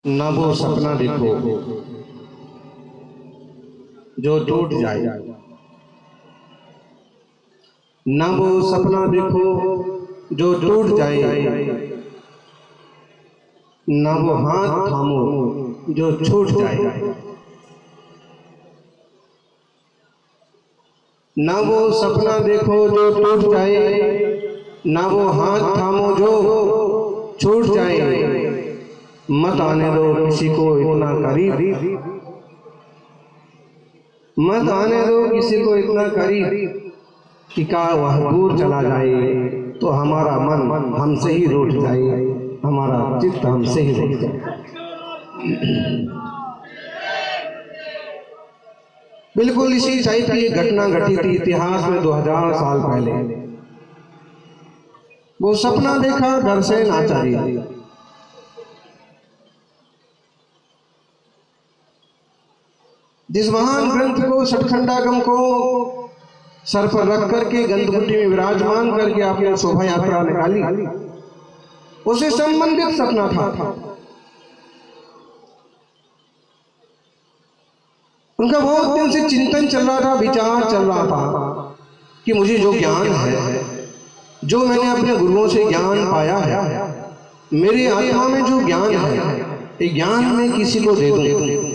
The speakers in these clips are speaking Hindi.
ना वो सपना देखो जो टूट जाए, ना वो सपना देखो जो टूट जाए, ना वो हाथ थामो जो छूट जाए। ना वो सपना देखो जो टूट जाए, ना वो हाथ थामो जो छूट जाए। मत आने दो किसी को इतना करीब, मत आने दो किसी को इतना करीब कि का वह दूर चला जाए तो हमारा मन हमसे ही रूठ जाए, हमारा चित्त हमसे ही रूठ जाए। बिल्कुल इसी टाइप की घटना घटी थी इतिहास में 2000 साल पहले। वो सपना देखा घरसेन आचार्य, जिस महान ग्रंथ को सतखंडागम को सर पर रख करके गंधकुटी में विराजमान करके आपने शोभा यात्रा निकाली, उसे संबंधित सपना था। उनका बहुत दिन से चिंतन चल रहा था, विचार चल रहा था कि मुझे जो ज्ञान है, जो मैंने अपने गुरुओं से ज्ञान पाया है, मेरी आत्मा में जो ज्ञान है, ये ज्ञान मैं किसी को दे दूं,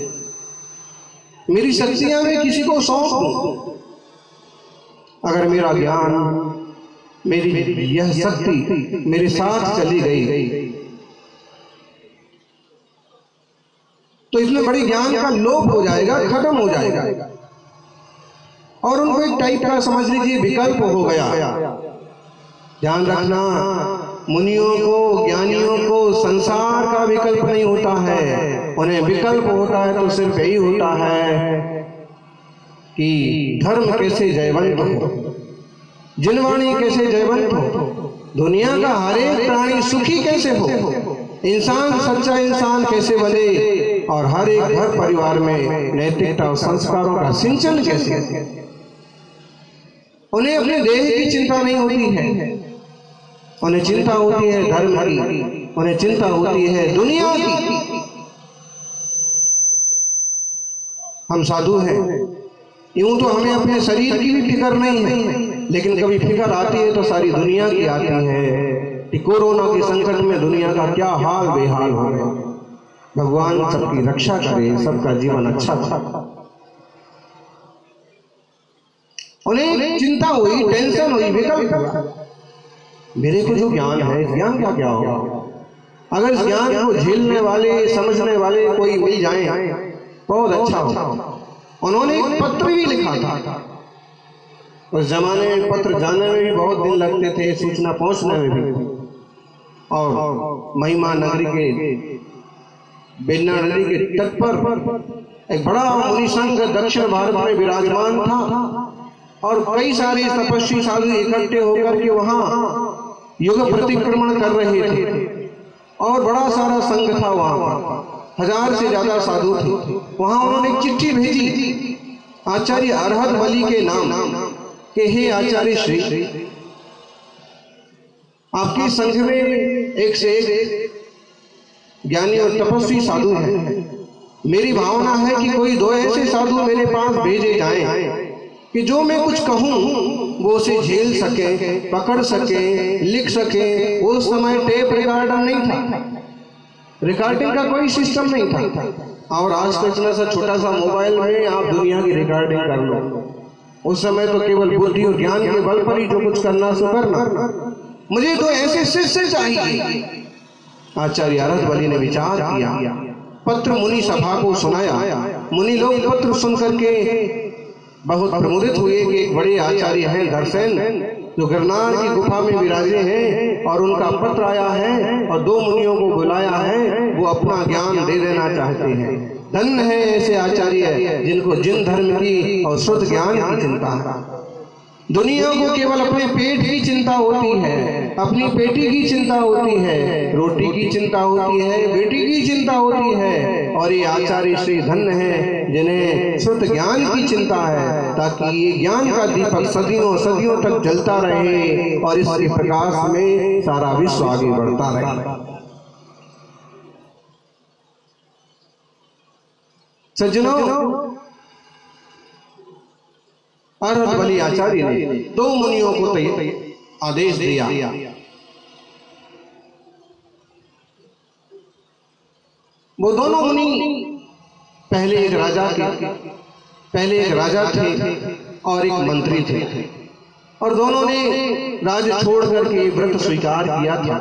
मेरी शक्तियां मैं किसी को सौंप दूं। अगर मेरा ज्ञान, मेरी यह शक्ति मेरे साथ चली गई तो इसमें बड़ी ज्ञान का लोप हो जाएगा, खत्म हो जाएगा, और उनको एक टाइप का समझ लीजिए विकल्प हो गया। ध्यान रखना, मुनियों को, ज्ञानियों को संसार का विकल्प नहीं होता है, उन्हें विकल्प होता है तो सिर्फ यही होता है कि धर्म कैसे जयवंत हो, जिनवाणी कैसे जयवंत हो, दुनिया का हर एक प्राणी सुखी कैसे हो, इंसान सच्चा इंसान कैसे बने, और हर एक घर परिवार में नैतिकता और संस्कारों का सिंचन कैसे। उन्हें अपने देह की चिंता नहीं होती है, उन्हें चिंता होती है धर्म की, उन्हें चिंता होती है दुनिया की। हम साधु हैं, यूं तो हमें अपने शरीर की भी फिक्र नहीं है, लेकिन कभी फिक्र आती है तो सारी दुनिया की आती है कि कोरोना के संकट में दुनिया का क्या हाल बेहाल हो गया। भगवान सबकी रक्षा करे, सबका जीवन अच्छा हो। उन्हें चिंता हुई, टेंशन हुई, विकल्प हुआ, मेरे को जो ज्ञान है, ज्ञान का क्या होगा। अगर इस ज्ञान को झेलने वाले, समझने वाले कोई मिल जाए बहुत अच्छा हो। उन्होंने एक पत्र भी लिखा था। उस जमाने में पत्र जाने में भी बहुत दिन लगते थे, सूचना पहुंचने में भी। और महिमा नगरी के, बेन्ना नदी के तट पर एक बड़ा मुनि संघ दक्षिण भारत में विराजमान था, और कई सारे तपस्वी साधु इकट्ठे होकर के वहां युग प्रतिक्रमण कर रहे थे, और बड़ा सारा संघ था वहां, 1000 से ज्यादा साधु थे। वहां उन्होंने एक चिट्ठी भेजी आचार्य अरहत बलि के नाम के, हे आचार्य श्री, आपके संघ में एक से एक ज्ञानी और तपस्वी साधु हैं। मेरी भावना है कि कोई 2 ऐसे साधु मेरे पास भेजे जाएं कि जो मैं कुछ कहूं वो उसे झेल सके, पकड़ सके, लिख सके। उस समय टेप रिकॉर्डर नहीं था, रिकॉर्डिंग का कोई सिस्टम नहीं था, और आज तो इतना सा छोटा सा मोबाइल में आप दुनिया की रिकॉर्डिंग कर लो। उस समय तो केवल बुद्धि और ज्ञान के बल पर ही जो कुछ करना सो करना। मुझे तो ऐसे शिष्य चाहिए। आचार्य अरहत बलि ने विचार किया, पत्र मुनि सभा को सुनाया। मुनि लोग पत्र सुन करके बहुत प्रमुदित हुए कि एक बड़े आचार्य हैं घरसेन, जो गिरनार की गुफा में विराजे हैं, और उनका पत्र आया है और 2 मुनियों को बुलाया है, वो अपना ज्ञान दे देना चाहते हैं। धन्य है ऐसे आचार्य जिनको जिन धर्म की और शुद्ध ज्ञान की चिंता है। दुनिया को केवल अपने पेट की चिंता होती है, अपनी बेटी की चिंता होती है, रोटी की चिंता होती है, बेटी की चिंता होती है। और ये आचार्य श्री धन्य है जिन्हें श्रुत ज्ञान की चिंता है, ताकि ये ज्ञान का दीपक सदियों सदियों तक जलता रहे और इसके प्रकाश में सारा विश्व आगे बढ़ता रहे। सज्जनों, अरहत बलि आचार्य ने दो मुनियों को आदेश दिया। वो दोनों मुनि पहले एक राजा थे और एक मंत्री थे, और दोनों ने राज छोड़ करके व्रत स्वीकार किया था।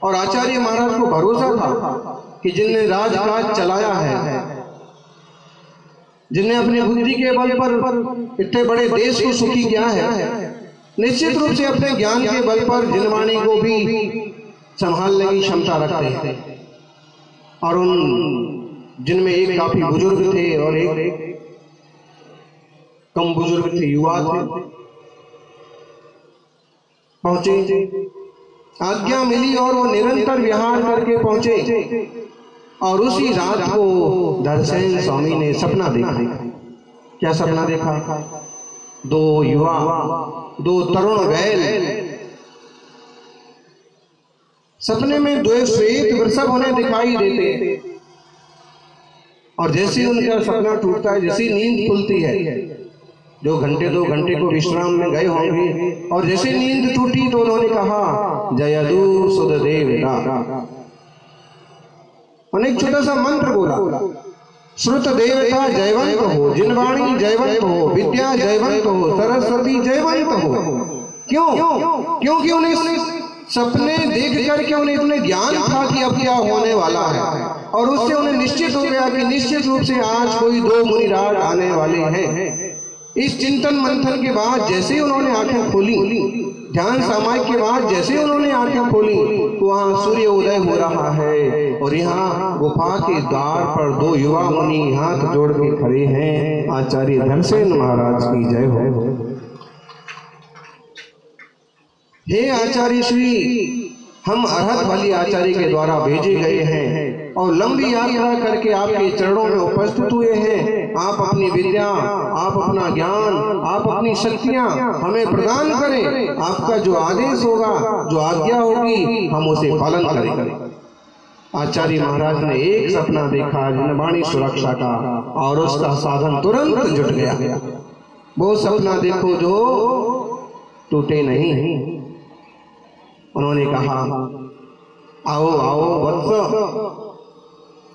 और आचार्य महाराज को भरोसा था कि जिनने राजकाज चलाया है, जिनने अपनी बुद्धि के बल पर इतने बड़े देश को सुखी किया है, निश्चित रूप से अपने ज्ञान के बल पर जिनवाणी को भी संभालने की क्षमता रखते हैं। और उन जिनमें एक काफी बुजुर्ग थे और एक कम बुजुर्ग थे, युवा थे, पहुंचे, आज्ञा मिली और वो निरंतर विहार करके पहुंचे। और उसी रात को धरसेन स्वामी ने सपना देखा। क्या सपना देखा? दो युवा, दो तरुण बैल सपने में दो श्वेत वृषभ उन्हें दिखाई देते। और जैसे उनका सपना टूटता है, जैसी नींद खुलती है, जो घंटे दो घंटे को विश्राम में गए होंगे, और जैसे नींद टूटी तो उन्होंने कहा जयदु सुददेवता। उन्हें एक छोटा सा मंत्र बोला, श्रुत देवता जयवंत हो, जिनवाणी जयवंत हो, विद्या जयवंत हो, सरस्वती जयवंत हो। क्यों? क्योंकि उन्हें सपने देख करके उन्हें इतने ज्ञान था कि अब क्या होने वाला है, और उससे उन्हें निश्चित हो गया कि निश्चित रूप से आज कोई दो मुनिराज आने वाले हैं। इस चिंतन मंथन के बाद जैसे ही उन्होंने आंखें खोली, ध्यान सामायिक के बाद जैसे ही उन्होंने आंखें खोली, तो वहाँ सूर्य उदय हो रहा है। और यहाँ गुफा के द्वार पर दो युवा मुनि हाथ जोड़ के खड़े हैं। आचार्य धरसेन महाराज की जय हो। हे आचार्य श्री, हम अरहत बलि आचार्य के द्वारा भेजे गए हैं और लंबी यात्रा करके आपके चरणों में उपस्थित हुए हैं। आप अपनी विद्या, आप अपना ज्ञान, आप अपनी शक्तियां हमें प्रदान करें। आपका जो आदेश होगा, जो आज्ञा होगी, हम उसे पालन करेंगे। आचार्य महाराज ने एक सपना देखा जिनवाणी सुरक्षा का, और उसका साधन तुरंत जुट गया। वो सपना देखो जो टूटे नहीं। उन्होंने कहा, आओ आओ वत्स,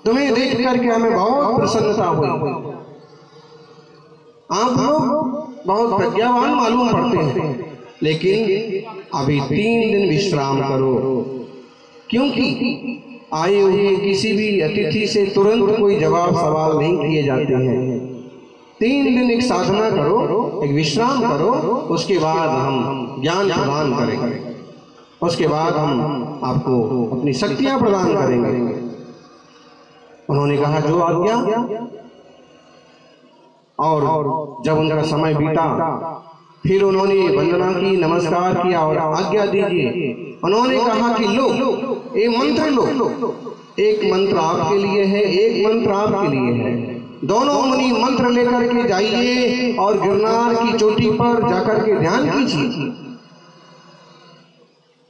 तुम्हें देख करके हमें बहुत प्रसन्नता हुई। आप लोग बहुत प्रज्ञावान मालूम पड़ते हैं, लेकिन अभी 3 दिन विश्राम करो, क्योंकि आए हुए किसी भी अतिथि से तुरंत कोई जवाब सवाल नहीं किए जाते हैं। 3 दिन एक साधना करो, एक विश्राम करो, उसके बाद हम ज्ञान प्रदान करेंगे, उसके बाद हम आपको अपनी शक्तियां प्रदान करेंगे। उन्होंने कहा जो आज्ञा। और जब उनका समय बीता, फिर उन्होंने वंदना की, नमस्कार किया और आज्ञा दीजिए। उन्होंने कहा कि लो, ये मंत्र लो, एक मंत्र आपके लिए है, एक मंत्र आपके लिए है। दोनों मुनि मंत्र लेकर के जाइए और गिरनार की चोटी पर जाकर के ध्यान कीजिए।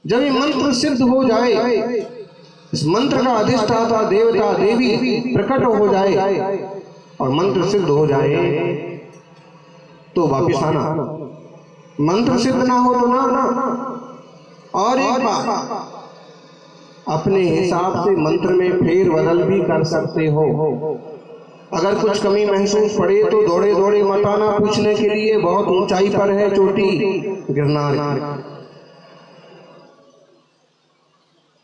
जब ये मंत्र सिद्ध हो जाए, इस मंत्र का अधिष्ठाता देवता देवी प्रकट हो जाए और मंत्र सिद्ध हो जाए, तो वापिस आना। मंत्र सिद्ध ना हो तो ना। और एक बात, अपने हिसाब से मंत्र में फेर बदल भी कर सकते हो। अगर कुछ कमी महसूस पड़े तो दौड़े दौड़े मत आना पूछने के लिए। बहुत ऊंचाई पर है चोटी गिरनार।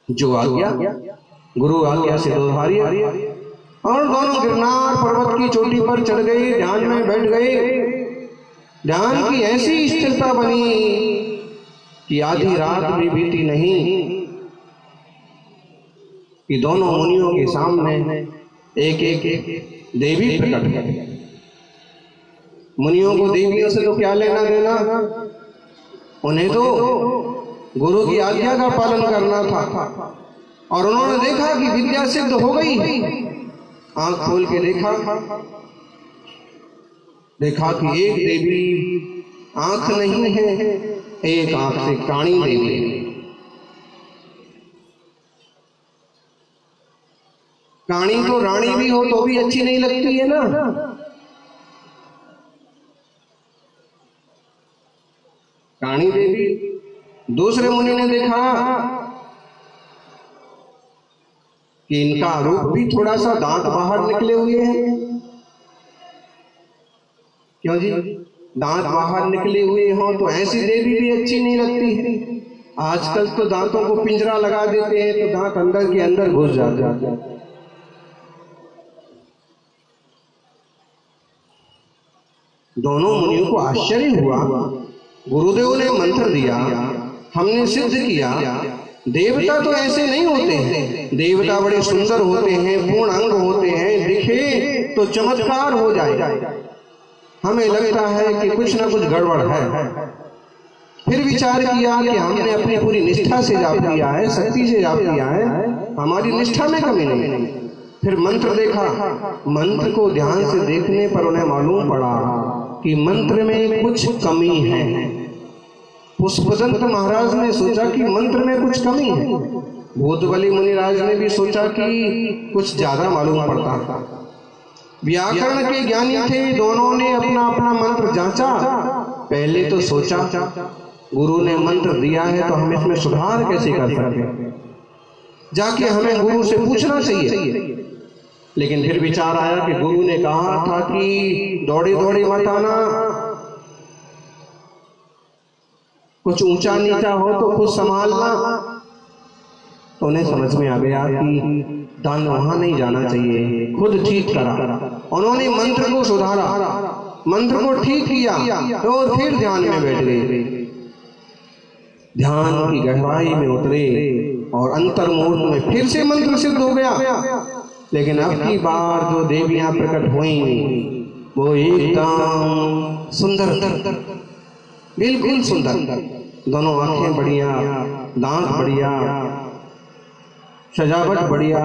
जो आज्ञा, गुरु आज्ञा से दोधारिया। और दोनों गिरनार पर्वत की चोटी पर चढ़ गए, ध्यान में बैठ गए। ध्यान की ऐसी स्थिरता बनी कि आधी रात भी बीती नहीं कि दोनों मुनियों के सामने एक एक देवी प्रकट कर। मुनियों को देवियों से तो क्या लेना देना, उन्हें तो गुरु की आज्ञा का पालन करना था। और उन्होंने देखा कि विद्या सिद्ध हो गई। आंख खोल के देखा कि एक देवी आंख नहीं है, एक आंख से काणी देवी है। काणी तो रानी भी हो तो भी अच्छी नहीं लगती है ना। काणी देवी। दूसरे मुनि ने देखा कि इनका रूप भी थोड़ा सा दांत बाहर निकले हुए हैं। क्यों जी? दांत बाहर निकले हुए हो तो ऐसी देवी भी अच्छी नहीं लगती है। आजकल तो दांतों को पिंजरा लगा देते हैं तो दांत अंदर के अंदर घुस जाते हैं। दोनों मुनियों को आश्चर्य हुआ। गुरुदेव ने मंत्र दिया, हमने सिद्ध किया। देवता तो ऐसे नहीं होते हैं। देवता बड़े सुंदर होते हैं, पूर्ण अंग होते हैं, दिखे तो चमत्कार हो जाए। हमें लगता है कि कुछ ना कुछ गड़बड़ है। फिर विचार किया कि हमने अपनी पूरी निष्ठा से जाप किया है, शक्ति से जाप किया है, हमारी निष्ठा में कमी नहीं। फिर मंत्र देखा। मंत्र को ध्यान से देखने पर उन्हें मालूम पड़ा कि मंत्र में कुछ कमी है। पुष्पदंत महाराज ने सोचा कि मंत्र में कुछ कमी है। भूतबली मुनिराज ने भी सोचा कि कुछ ज्यादा मालूम पड़ता था। व्याकरण के ज्ञानी थे, दोनों ने अपना अपना मंत्र जांचा। पहले तो सोचा गुरु ने मंत्र दिया है तो हम इसमें सुधार कैसे कर सकते, जाके हमें गुरु से पूछना चाहिए। लेकिन फिर विचार आया कि गुरु ने कहा था कि दौड़े दौड़े मत आना, कुछ ऊंचा नीचा हो तो खुद संभालना। तो उन्हें समझ में आ गया कि दान वहां नहीं जाना चाहिए, खुद ठीक करा। उन्होंने मंत्र को सुधारा, मंत्र को ठीक किया तो फिर ध्यान में बैठ गए। ध्यान की गहराई में उतरे और अंतर्मुहूर्त में फिर से मंत्र सिद्ध हो गया। लेकिन अब की बार जो देवियां प्रकट हुई वो एकदम सुंदर, बिल्कुल सुंदर। दोनों आंखें बढ़िया, दांत बढ़िया, सजावट बढ़िया,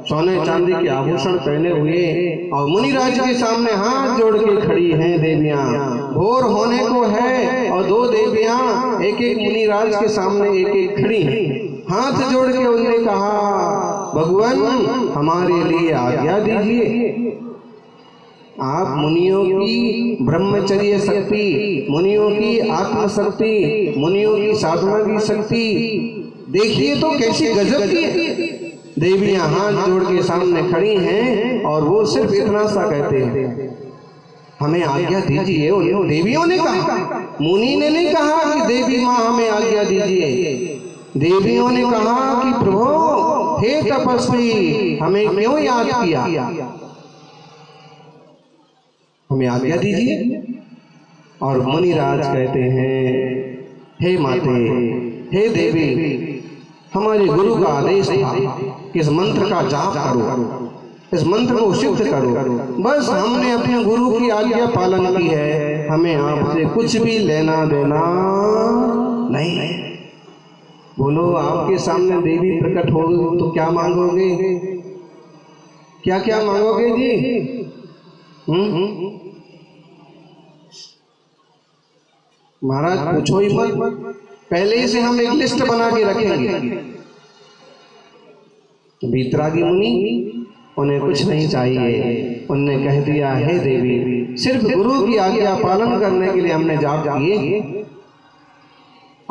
सोने चांदी के आभूषण पहने हुए और मुनिराज के सामने हाथ जोड़ के खड़ी हैं देवियां। भोर होने को है और दो देवियां एक एक मुनिराज के सामने एक एक खड़ी हैं। हाथ जोड़ के उन्होंने कहा, भगवान हमारे लिए आज्ञा दीजिए। आप मुनियों की ब्रह्मचर्य शक्ति, मुनियों की आत्मशक्ति, मुनियों की साधना की शक्ति देखिए तो कैसी गजब की है। देवियां हाथ जोड़ के सामने खड़ी हैं और वो सिर्फ इतना सा कहते हैं, हमें आज्ञा दीजिए। उन देवियों ने कहा, मुनि ने नहीं कहा कि देवी माँ हमें आज्ञा दीजिए। देवियों ने कहा कि प्रभु हे तपस्वी हमें क्यों याद किया, हमें आज्ञा दीजिए। और मुनिराज कहते हैं, हे माते, हे देवी, हमारे गुरु का आदेश था कि इस मंत्र का जाप करो, इस मंत्र को सिद्ध करो। बस हमने अपने गुरु की आज्ञा पालन की है, हमें आपसे कुछ भी लेना देना नहीं। बोलो, आपके सामने देवी प्रकट हो तो क्या मांगोगे, क्या क्या मांगोगे जी? महाराज पूछो ही मत, पहले से हम एक लिस्ट बना के रखेंगे। वीतरागी मुनि, उन्हें कुछ नहीं चाहिए। उन्होंने कह दिया, हे देवी, सिर्फ गुरु की आज्ञा पालन करने के लिए हमने जाप किए,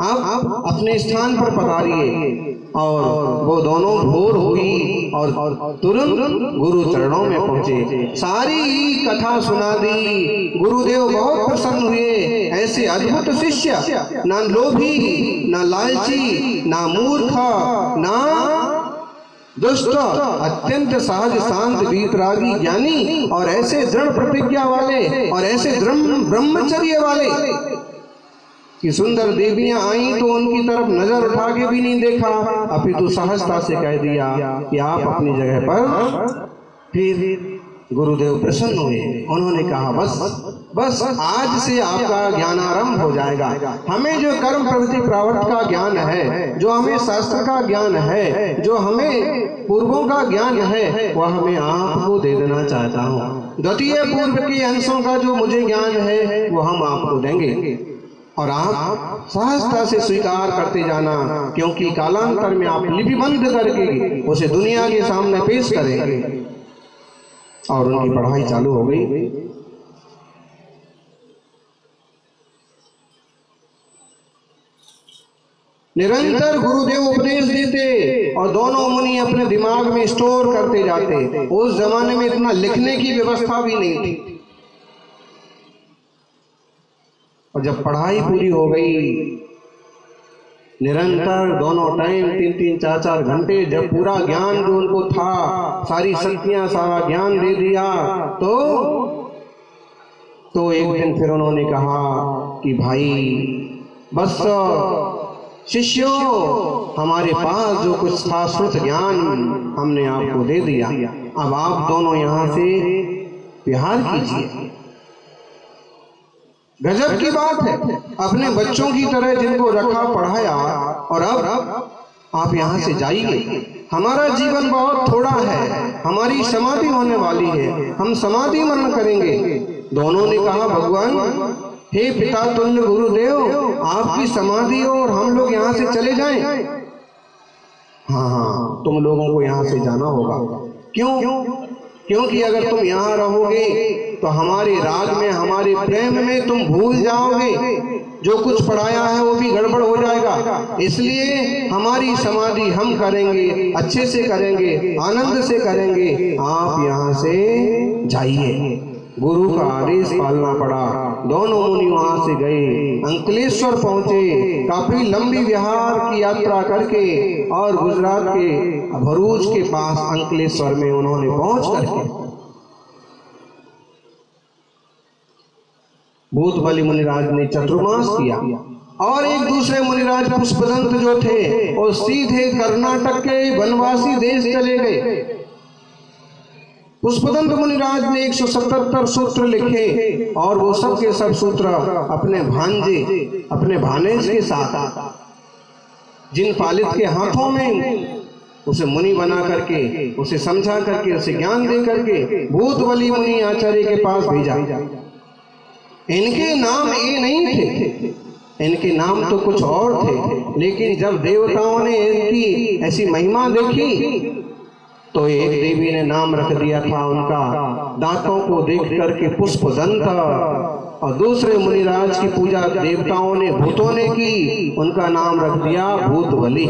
आप अपने स्थान पर पधारिए। और वो दोनों भोर हुई और तुरंत गुरु चरणों में पहुंचे। सारी कथा सुना दी। गुरुदेव बहुत प्रसन्न हुए। ऐसे अद्भुत शिष्य, ना लोभी, ना लालची, ना मूर्ख, ना दुष्ट, अत्यंत सहज शांत वीतरागी ज्ञानी और ऐसे दृढ़ प्रतिज्ञा वाले और ऐसे ब्रह्मचर्य वाले कि सुंदर देवियां आई तो उनकी तरफ नजर उठा के भी नहीं देखा, अपितु सहजता से कह दिया कि आप अपनी जगह पर। फिर गुरुदेव प्रसन्न हुए। उन्होंने कहा, बस आज से आपका ज्ञानारंभ हो जाएगा। हमें जो कर्म प्रवृत्ति प्रावर्त का ज्ञान है, जो हमें शास्त्र का ज्ञान है, जो हमें पूर्वों का ज्ञान है, वह हमें आपको दे देना चाहता हूँ। द्वितीय पूर्व के अंशों का जो मुझे ज्ञान है वो हम आपको देंगे और आप सहजता से स्वीकार करते जाना, क्योंकि कालांतर में आप लिपिबंध करके उसे दुनिया के सामने पेश करेंगे। और उनकी पढ़ाई चालू हो गई। निरंतर गुरुदेव उपदेश देते और दोनों मुनि अपने दिमाग में स्टोर करते जाते। उस जमाने में इतना लिखने की व्यवस्था भी नहीं थी। और जब पढ़ाई पूरी हो गई, निरंतर दोनों टाइम 3-3, 4-4 घंटे जब पूरा ज्ञान जो उनको था, सारी शक्तियां, सारा ज्ञान दे दिया, तो एक दिन फिर उन्होंने कहा कि भाई बस शिष्यों, हमारे पास जो कुछ था श्रुत ज्ञान हमने आपको दे दिया, अब आप दोनों यहां से विहार कीजिए। गजब की बात है, अपने बच्चों की तरह जिनको रखा पढ़ाया और अब आप यहां से जाइए। हमारा जीवन बहुत थोड़ा है, हमारी समाधि होने वाली है, हम समाधि मरण करेंगे। दोनों ने कहा भगवान, हे पिता तुल्य गुरुदेव, आपकी समाधि हो और हम लोग यहाँ से चले जाएं? हाँ, तुम लोगों को यहाँ से जाना होगा। क्यों? क्योंकि अगर तुम यहाँ रहोगे तो हमारे राग में, हमारे प्रेम में तुम भूल जाओगे, जो कुछ पढ़ाया है वो भी गड़बड़ हो जाएगा। इसलिए हमारी समाधि हम करेंगे, अच्छे से करेंगे, आनंद से करेंगे, आप यहाँ से जाइए। गुरु का आदेश पालना पड़ा। दोनों मुनि वहां से गए, अंकलेश्वर पहुंचे। काफी लंबी विहार की यात्रा करके और गुजरात के भरूच के पास अंकलेश्वर में उन्होंने पहुंच करके भूतबली मुनिराज ने चतुर्मास किया और एक दूसरे मुनिराज पुष्पदंत जो थे वो सीधे कर्नाटक के वनवासी देश चले गए। पुष्पदंत मुनिराज ने 177 सूत्र लिखे और वो सब के सब सूत्र अपने भांजे, अपने भानेज के साथ, जिन पालित के हाथों में उसे मुनि बना करके, उसे समझा करके, उसे ज्ञान दे करके भूतबली मुनि आचार्य के पास भेजा। इनके नाम ये नहीं थे, इनके नाम तो कुछ और थे, लेकिन जब देवताओं ने इनकी ऐसी महिमा देखी तो एक देवी ने नाम रख दिया था उनका, दांतों को देख करके पुष्पदंत, और दूसरे मुनिराज की पूजा देवताओं ने, भूतों ने की, उनका नाम रख दिया भूतबली।